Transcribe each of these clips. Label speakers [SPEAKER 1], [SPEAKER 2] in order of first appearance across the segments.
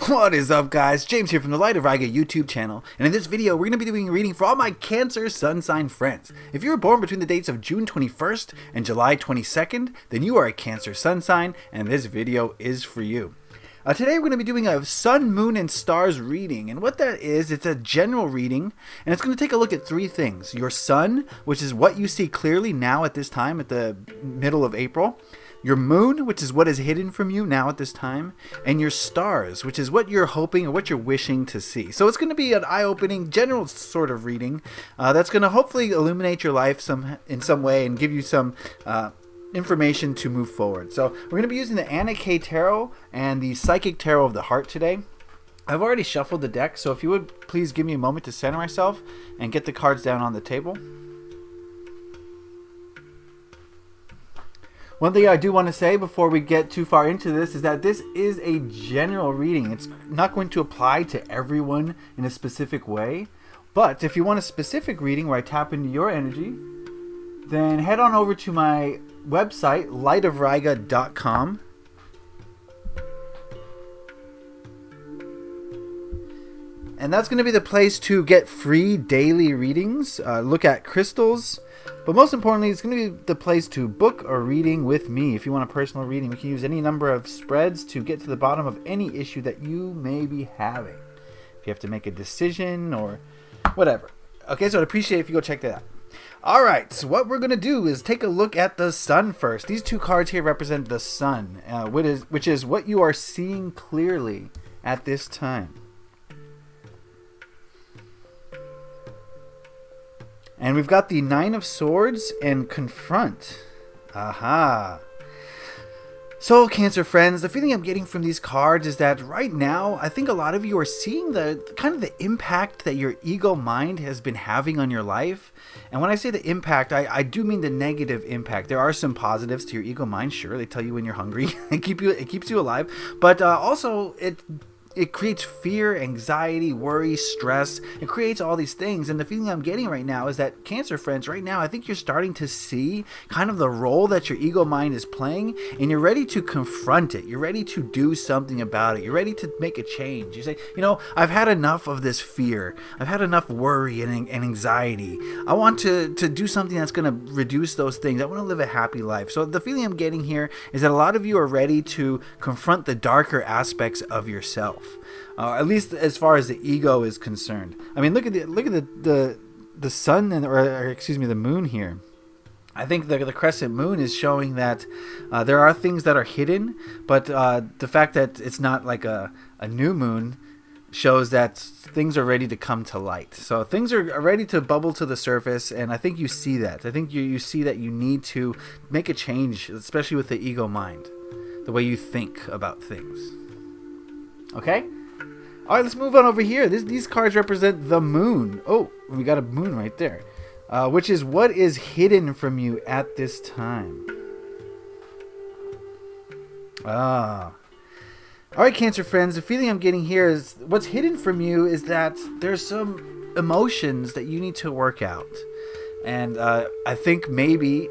[SPEAKER 1] What is up, guys? James here from the Light of Riga YouTube channel, and in this video we're going to be doing a reading for all my Cancer sun sign friends. If you were born between the dates of June 21st and July 22nd, then you are a Cancer sun sign, and this video is for you. Today we're going to be doing a Sun, Moon, and Stars reading, and what that is, it's a general reading, and it's going to take a look at three things. Your Sun, which is what you see clearly now at this time, at the middle of April. Your Moon, which is what is hidden from you now at this time, and your Stars, which is what you're hoping or what you're wishing to see. So it's going to be an eye-opening, general sort of reading that's going to hopefully illuminate your life in some way and give you some information to move forward. So we're going to be using the Anna K Tarot and the Psychic Tarot of the Heart today. I've already shuffled the deck, so if you would please give me a moment to center myself and get the cards down on the table. One thing I do want to say before we get too far into this is that this is a general reading. It's not going to apply to everyone in a specific way. But if you want a specific reading where I tap into your energy, then head on over to my website, lightofriga.com. And that's going to be the place to get free daily readings, look at crystals, but most importantly, it's going to be the place to book a reading with me. If you want a personal reading, we can use any number of spreads to get to the bottom of any issue that you may be having. If you have to make a decision or whatever. Okay, so I'd appreciate it if you go check that out. Alright, so what we're going to do is take a look at the Sun first. These two cards here represent the Sun, which is what you are seeing clearly at this time. And we've got the Nine of Swords and Confront. Aha. So, Cancer friends, the feeling I'm getting from these cards is that right now, I think a lot of you are seeing the kind of the impact that your ego mind has been having on your life. And when I say the impact, I do mean the negative impact. There are some positives to your ego mind, sure. They tell you when you're hungry. It keeps you alive. But also, it creates fear, anxiety, worry, stress. It creates all these things. And the feeling I'm getting right now is that, Cancer friends, right now, I think you're starting to see kind of the role that your ego mind is playing, and you're ready to confront it. You're ready to do something about it. You're ready to make a change. You say, I've had enough of this fear. I've had enough worry and anxiety. I want to do something that's going to reduce those things. I want to live a happy life. So the feeling I'm getting here is that a lot of you are ready to confront the darker aspects of yourself. At least as far as the ego is concerned. I mean, look at the sun or excuse me, the moon here. I think the crescent moon is showing that there are things that are hidden, but the fact that it's not like a new moon shows that things are ready to come to light. So things are ready to bubble to the surface, and I think you see that. I think you see that you need to make a change, especially with the ego mind, the way you think about things. Okay? All right, let's move on over here. These cards represent the moon. Oh, we got a moon right there, which is what is hidden from you at this time. All right, Cancer friends, the feeling I'm getting here is what's hidden from you is that there's some emotions that you need to work out. And I think maybe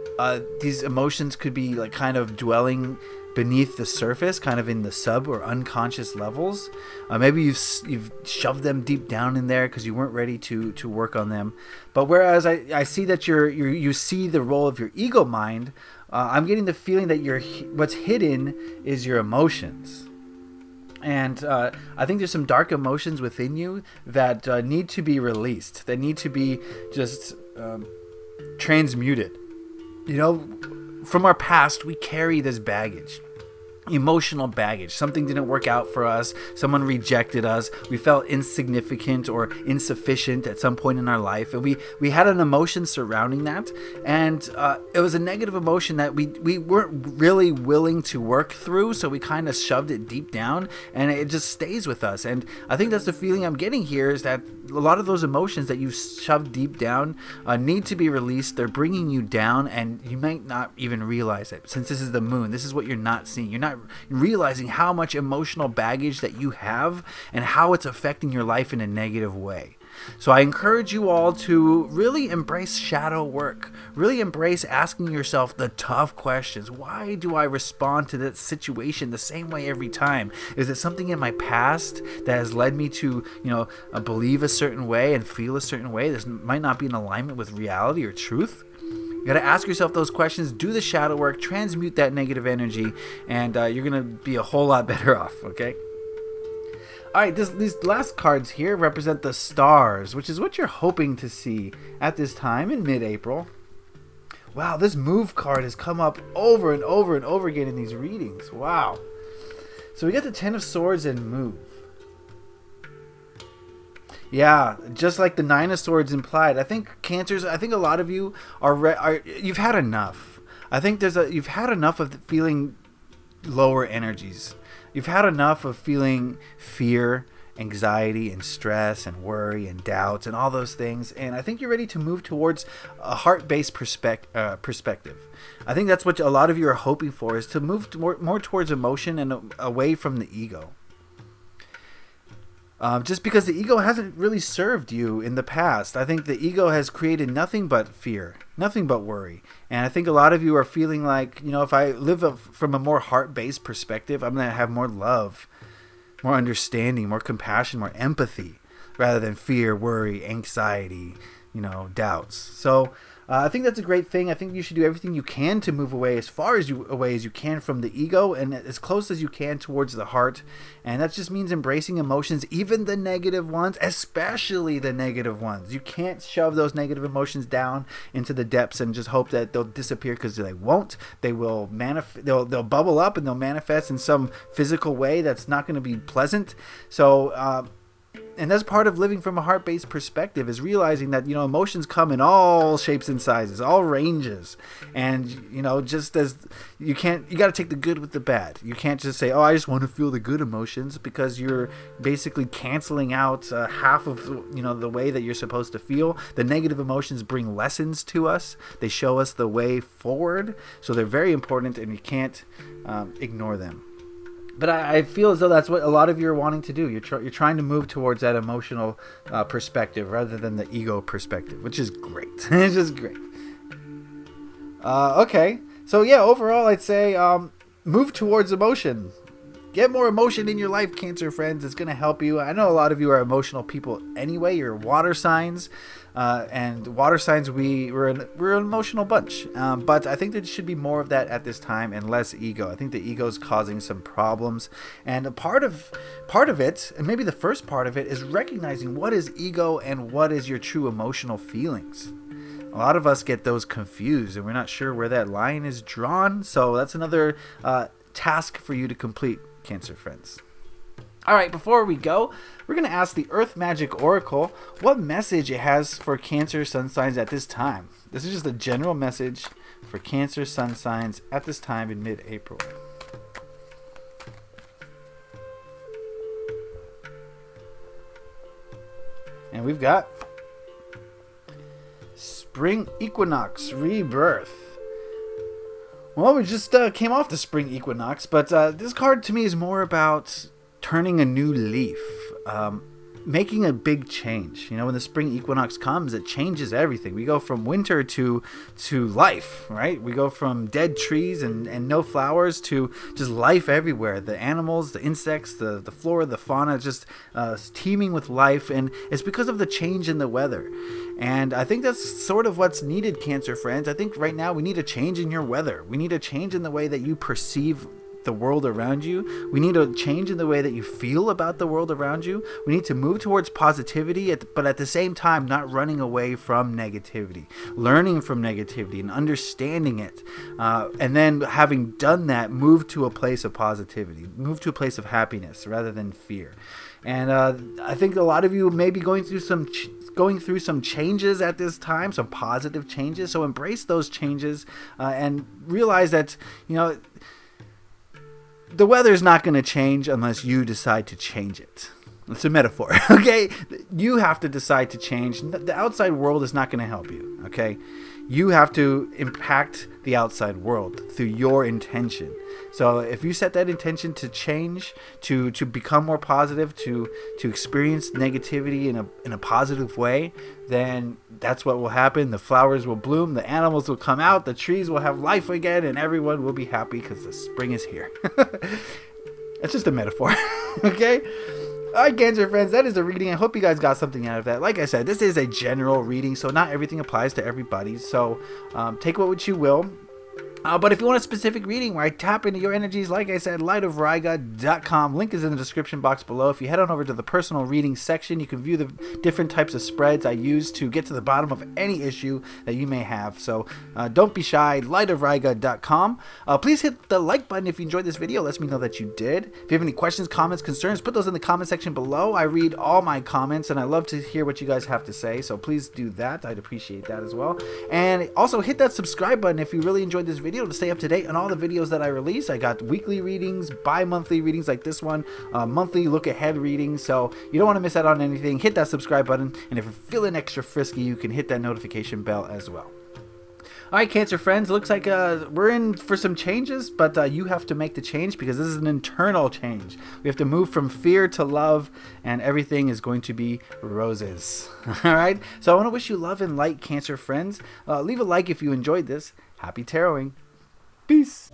[SPEAKER 1] these emotions could be like kind of dwelling beneath the surface, kind of in the sub or unconscious levels. Maybe you've shoved them deep down in there because you weren't ready to work on them. But whereas I see that you see the role of your ego mind, I'm getting the feeling that what's hidden is your emotions. And I think there's some dark emotions within you that need to be released, that need to be just transmuted. From our past, we carry this baggage, emotional baggage. Something didn't work out for us. Someone rejected us. We felt insignificant or insufficient at some point in our life. And we had an emotion surrounding that. And it was a negative emotion that we weren't really willing to work through. So we kind of shoved it deep down, and it just stays with us. And I think that's the feeling I'm getting here, is that a lot of those emotions that you shoved deep down need to be released. They're bringing you down, and you might not even realize it. Since this is the moon, this is what you're not seeing. You're not realizing how much emotional baggage that you have and how it's affecting your life in a negative way. So I encourage you all to really embrace shadow work. Really embrace asking yourself the tough questions. Why do I respond to that situation the same way every time? Is it something in my past that has led me to, believe a certain way and feel a certain way? This might not be in alignment with reality or truth. You got to ask yourself those questions, do the shadow work, transmute that negative energy, and you're going to be a whole lot better off, okay? All right, these last cards here represent the stars, which is what you're hoping to see at this time in mid-April. Wow, this move card has come up over and over and over again in these readings. Wow. So we got the Ten of Swords and move. Yeah, just like the Nine of Swords implied. I think Cancers, a lot of you are you've had enough. I think you've had enough of feeling lower energies. You've had enough of feeling fear, anxiety, and stress, and worry, and doubts, and all those things. And I think you're ready to move towards a heart-based perspective. I think that's what a lot of you are hoping for, is to move more towards emotion and away from the ego. Just because the ego hasn't really served you in the past. I think the ego has created nothing but fear, nothing but worry. And I think a lot of you are feeling like, if I live from a more heart-based perspective, I'm going to have more love, more understanding, more compassion, more empathy, rather than fear, worry, anxiety, doubts. So I think that's a great thing. I think you should do everything you can to move away as far as you can from the ego, and as close as you can towards the heart. And that just means embracing emotions, even the negative ones, especially the negative ones. You can't shove those negative emotions down into the depths and just hope that they'll disappear, because they won't. They will they'll bubble up and they'll manifest in some physical way that's not going to be pleasant. So and that's part of living from a heart-based perspective, is realizing that, emotions come in all shapes and sizes, all ranges. And, just as you got to take the good with the bad. You can't just say, I just want to feel the good emotions, because you're basically canceling out half of, the way that you're supposed to feel. The negative emotions bring lessons to us. They show us the way forward. So they're very important, and you can't ignore them. But I feel as though that's what a lot of you are wanting to do. You're trying to move towards that emotional perspective rather than the ego perspective, which is great. It's just great. Okay. So, yeah, overall, I'd say move towards emotion. Get more emotion in your life, Cancer friends. It's going to help you. I know a lot of you are emotional people anyway. You're water signs. And water signs, we're an emotional bunch. But I think there should be more of that at this time and less ego. I think the ego is causing some problems. And a part of it, and maybe the first part of it, is recognizing what is ego and what is your true emotional feelings. A lot of us get those confused, and we're not sure where that line is drawn. So that's another task for you to complete, Cancer friends. All right, before we go, we're going to ask the Earth Magic Oracle what message it has for Cancer sun signs at this time. This is just a general message for Cancer sun signs at this time in mid-April. And we've got Spring Equinox Rebirth. Well, we just came off the Spring Equinox, but this card to me is more about turning a new leaf, making a big change. When the spring equinox comes, it changes everything. We go from winter to life, right? We go from dead trees and no flowers to just life everywhere. The animals, the insects, the flora, the fauna, just teeming with life. And it's because of the change in the weather. And I think that's sort of what's needed, Cancer friends. I think right now we need a change in your weather. We need a change in the way that you perceive the world around you. We need a change in the way that you feel about the world around you. We need to move towards positivity, but at the same time not running away from negativity, learning from negativity and understanding it, and then having done that, move to a place of positivity, move to a place of happiness rather than fear. And I think a lot of you may be going through some changes at this time, some positive changes. So embrace those changes and realize that the weather is not going to change unless you decide to change it. It's a metaphor, okay? You have to decide to change. The outside world is not going to help you, okay? you have to impact the outside world through your intention. So if you set that intention to change, to become more positive, to experience negativity in a positive way, then that's what will happen. The flowers will bloom, the animals will come out, the trees will have life again, and everyone will be happy because the spring is here. It's just a metaphor. Okay? Alright, Cancer friends, that is the reading. I hope you guys got something out of that. Like I said, this is a general reading, so not everything applies to everybody. So take what you will. But if you want a specific reading where I tap into your energies, like I said, lightofriga.com. Link is in the description box below. If you head on over to the personal reading section, you can view the different types of spreads I use to get to the bottom of any issue that you may have. So don't be shy, lightofriga.com. Please hit the like button if you enjoyed this video. It lets me know that you did. If you have any questions, comments, concerns, put those in the comment section below. I read all my comments, and I love to hear what you guys have to say. So please do that. I'd appreciate that as well. And also hit that subscribe button if you really enjoyed this video to stay up to date on all the videos that I release. I got weekly readings, bi-monthly readings like this one, monthly look ahead readings, so you don't want to miss out on anything. Hit that subscribe button, and if you're feeling extra frisky, you can hit that notification bell as well. Alright, Cancer friends, looks like we're in for some changes, but you have to make the change because this is an internal change. We have to move from fear to love, and everything is going to be roses. Alright, so I want to wish you love and light, Cancer friends. Leave a like if you enjoyed this. Happy taroting. Peace.